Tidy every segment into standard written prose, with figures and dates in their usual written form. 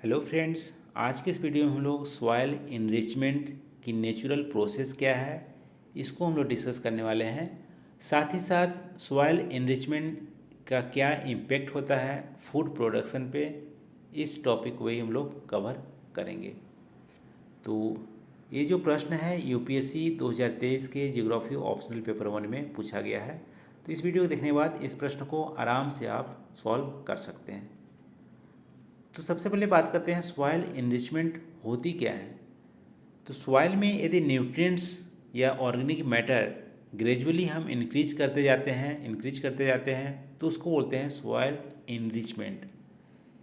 Hello friends, आज के इस वीडियो में हम लोग सॉइल इनरिचमेंट की नेचुरल प्रोसेस क्या है इसको हम लोग डिस्कस करने वाले हैं। साथ ही साथ सॉइल इनरिचमेंट का क्या इम्पेक्ट होता है फूड प्रोडक्शन पे, इस टॉपिक को ही हम लोग कवर करेंगे। तो ये जो प्रश्न है यूपीएससी 2023 के ज्योग्राफी ऑप्शनल पेपर 1 में पूछा गया है। तो इस वीडियो को देखने के बाद इस प्रश्न को आराम से आप सॉल्व कर सकते हैं। तो सबसे पहले बात करते हैं सॉइल इनरिचमेंट होती क्या है। तो सॉइल में यदि न्यूट्रिएंट्स या ऑर्गेनिक मैटर ग्रेजुअली हम इंक्रीज करते जाते हैं तो उसको बोलते हैं सॉइल इनरिचमेंट।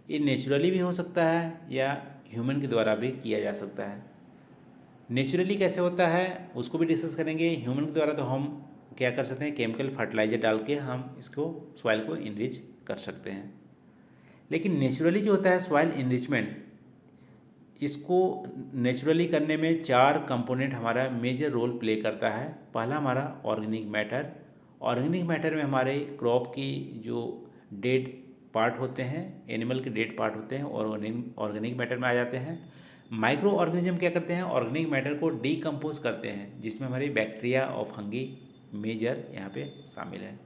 ये नेचुरली भी हो सकता है या ह्यूमन के द्वारा भी किया जा सकता है। नेचुरली कैसे होता है उसको भी डिस्कस करेंगे। ह्यूमन के द्वारा तो हम क्या कर सकते हैं, केमिकल फर्टिलाइजर डाल के हम इसको सॉइल को इनरिच कर सकते हैं। लेकिन नेचुरली जो होता है सॉइल इनरिचमेंट, इसको नेचुरली करने में 4 कंपोनेंट हमारा मेजर रोल प्ले करता है। पहला हमारा ऑर्गेनिक मैटर। ऑर्गेनिक मैटर में हमारे क्रॉप की जो डेड पार्ट होते हैं, एनिमल के डेड पार्ट होते हैं और ऑर्गेनिक मैटर में आ जाते हैं। माइक्रो ऑर्गेनिज्म क्या करते हैं, ऑर्गेनिक मैटर को डीकम्पोज करते हैं, जिसमें हमारे बैक्टीरिया और फंगी मेजर यहाँ पे शामिल है।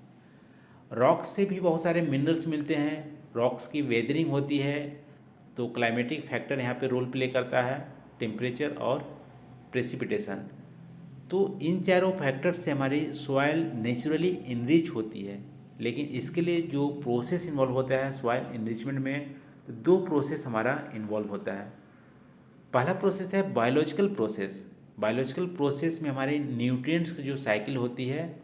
रॉक्स से भी बहुत सारे मिनरल्स मिलते हैं। रॉक्स की वेदरिंग होती है तो क्लाइमेटिक फैक्टर यहाँ पे रोल प्ले करता है, टेम्परेचर और प्रेसिपिटेशन। तो इन चारों फैक्टर से हमारी सॉइल नेचुरली इनरिच होती है। लेकिन इसके लिए जो प्रोसेस इन्वॉल्व होता है सॉइल इनरिचमेंट में, तो 2 प्रोसेस हमारा इन्वॉल्व होता है। पहला प्रोसेस है बायोलॉजिकल प्रोसेस। बायोलॉजिकल प्रोसेस में हमारे न्यूट्रिएंट्स की जो साइकिल होती है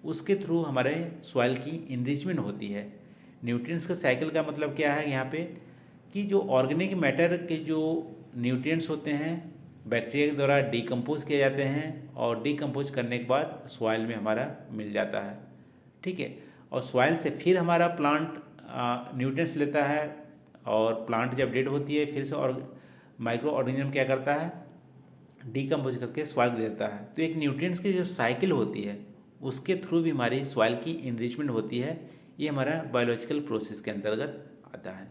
उसके थ्रू हमारे सॉइल की इनरिचमेंट होती है। न्यूट्रिएंट्स का साइकिल का मतलब क्या है यहाँ पे, कि जो ऑर्गेनिक मैटर के जो न्यूट्रिएंट्स होते हैं बैक्टीरिया के द्वारा डीकम्पोज किए जाते हैं और डीकम्पोज करने के बाद सॉइल में हमारा मिल जाता है। ठीक है, और सॉइल से फिर हमारा प्लांट न्यूट्रिएंट्स लेता है और प्लांट जब डेड होती है फिर से और माइक्रो ऑर्गेनिज्म क्या करता है, डीकम्पोज करके सॉइल दे देता है। तो एक न्यूट्रिएंट्स की जो साइकिल होती है उसके थ्रू भी हमारी सॉइल की इनरिचमेंट होती है। ये हमारा बायोलॉजिकल प्रोसेस के अंतर्गत आता है।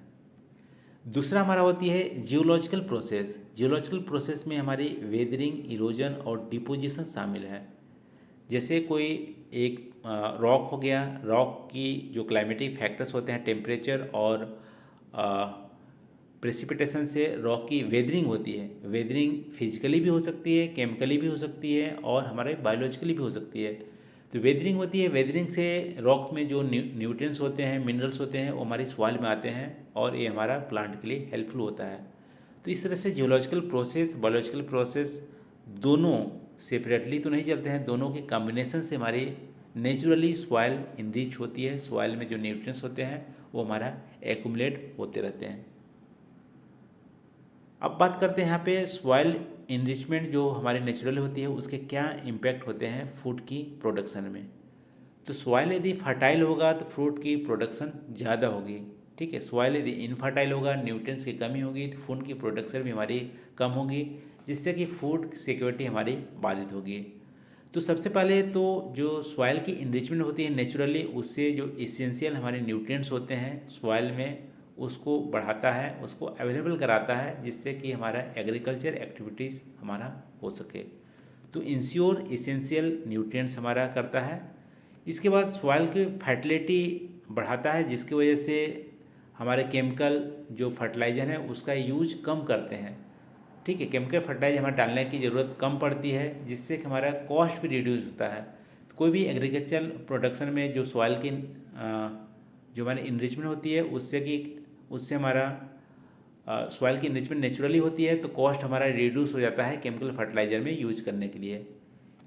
दूसरा हमारा होती है जियोलॉजिकल प्रोसेस। जियोलॉजिकल प्रोसेस में हमारी वेदरिंग, इरोजन और डिपोजिशन शामिल है। जैसे कोई एक रॉक हो गया, रॉक की जो क्लाइमेटिक फैक्टर्स होते हैं, टेम्परेचर और प्रेसिपिटेशन से रॉक की वेदरिंग होती है। वेदरिंग फिजिकली भी हो सकती है, केमिकली भी हो सकती है और हमारे बायोलॉजिकली भी हो सकती है। तो वेदरिंग होती है, वेदरिंग से रॉक में जो न्यूट्रिएंट्स होते हैं, मिनरल्स होते हैं, वो हमारी सॉइल में आते हैं और ये हमारा प्लांट के लिए हेल्पफुल होता है। तो इस तरह से जियोलॉजिकल प्रोसेस, बायोलॉजिकल प्रोसेस दोनों सेपरेटली तो नहीं चलते हैं, दोनों के कॉम्बिनेशन से हमारी नेचुरली सॉइल इनरिच होती है। सॉइल में जो न्यूट्रिएंट्स होते हैं वो हमारा एक्यूमुलेट होते रहते हैं। अब बात करते हैं यहाँ पे सॉइल इनरिचमेंट जो हमारी नेचुरल होती है उसके क्या इम्पैक्ट होते हैं फूड की प्रोडक्शन में। तो सॉइल यदि फर्टाइल होगा तो फ्रूट की प्रोडक्शन ज़्यादा होगी। ठीक है, सॉइल यदि इनफर्टाइल होगा, न्यूट्रिएंट्स की कमी होगी, तो फूड की प्रोडक्शन भी हमारी कम होगी, जिससे कि फूड सिक्योरिटी हमारी बाधित होगी। तो सबसे पहले तो जो सॉइल की इनरिचमेंट होती है नेचुरली, उससे जो इसेंशियल हमारे न्यूट्रिएंट्स होते हैं सॉइल में उसको बढ़ाता है, उसको अवेलेबल कराता है, जिससे कि हमारा एग्रीकल्चर एक्टिविटीज़ हमारा हो सके। तो इंश्योर इसेंशियल न्यूट्रिएंट्स हमारा करता है। इसके बाद सॉइल की फर्टिलिटी बढ़ाता है, जिसकी वजह से हमारे केमिकल जो फर्टिलाइजर है उसका यूज कम करते हैं। ठीक है, केमिकल फर्टिलाइजर हमें डालने की ज़रूरत कम पड़ती है, जिससे कि हमारा कॉस्ट भी रिड्यूस होता है। तो कोई भी एग्रीकल्चर प्रोडक्शन में जो सॉइल की जो हमारी इनरिचमेंट होती है उससे हमारा सॉइल की इनरिचमेंट नेचुरली होती है, तो कॉस्ट हमारा रिड्यूस हो जाता है केमिकल फर्टिलाइजर में यूज करने के लिए।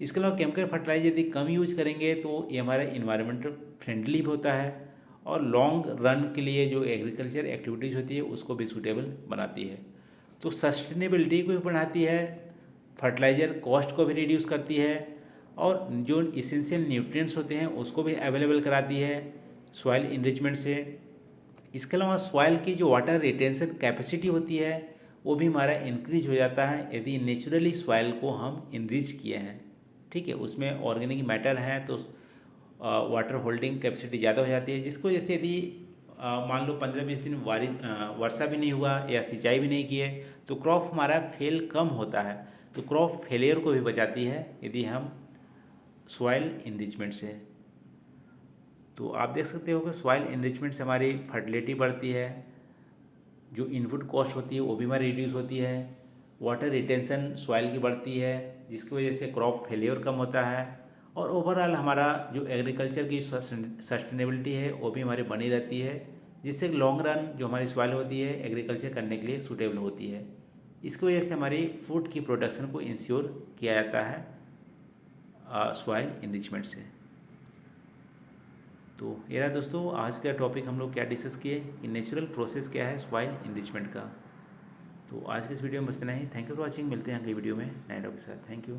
इसके अलावा केमिकल फर्टिलाइजर यदि कम यूज करेंगे तो ये हमारा इन्वायरमेंटल फ्रेंडली भी होता है और लॉन्ग रन के लिए जो एग्रीकल्चर एक्टिविटीज़ होती है उसको भी सूटेबल बनाती है। तो सस्टेनेबिलिटी को भी बढ़ाती है, फर्टिलाइज़र कॉस्ट को भी रिड्यूस करती है और जो इसेंशियल न्यूट्रिएंट्स होते हैं उसको भी अवेलेबल कराती है सॉइल इनरिचमेंट से। इसके अलावा सॉइल की जो वाटर रिटेंशन कैपेसिटी होती है वो भी हमारा इंक्रीज हो जाता है यदि नेचुरली सॉइल को हम इनरिच किए हैं। ठीक है, उसमें ऑर्गेनिक मैटर है तो वाटर होल्डिंग कैपेसिटी ज़्यादा हो जाती है, जिसको जैसे यदि मान लो 15-20 दिन वर्षा भी नहीं हुआ या सिंचाई भी नहीं किए तो क्रॉप हमारा फेल कम होता है। तो क्रॉप फेलियर को भी बचाती है यदि हम सॉइल इनरिचमेंट से। तो आप देख सकते हो कि सॉइल इनरिचमेंट से हमारी फर्टिलिटी बढ़ती है, जो इनपुट कॉस्ट होती है वो भी हमारी रिड्यूस होती है, वाटर रिटेंशन सॉइल की बढ़ती है जिसकी वजह से क्रॉप फेलियर कम होता है, और ओवरऑल हमारा जो एग्रीकल्चर की सस्टेनेबिलिटी है वो भी हमारी बनी रहती है, जिससे लॉन्ग रन जो हमारी सॉइल होती है एग्रीकल्चर करने के लिए सूटेबल होती है। इसकी वजह से हमारी फूड की प्रोडक्शन को इंश्योर किया जाता है सॉइल इनरिचमेंट से। तो ये रहा दोस्तों आज का टॉपिक, हम लोग क्या डिस्कस किए कि नेचुरल प्रोसेस क्या है सॉइल इनरिचमेंट का। तो आज के इस वीडियो में बस इतना ही। Thank you for watching. मिलते हैं अगली वीडियो में नए टॉपिक के साथ। Thank you.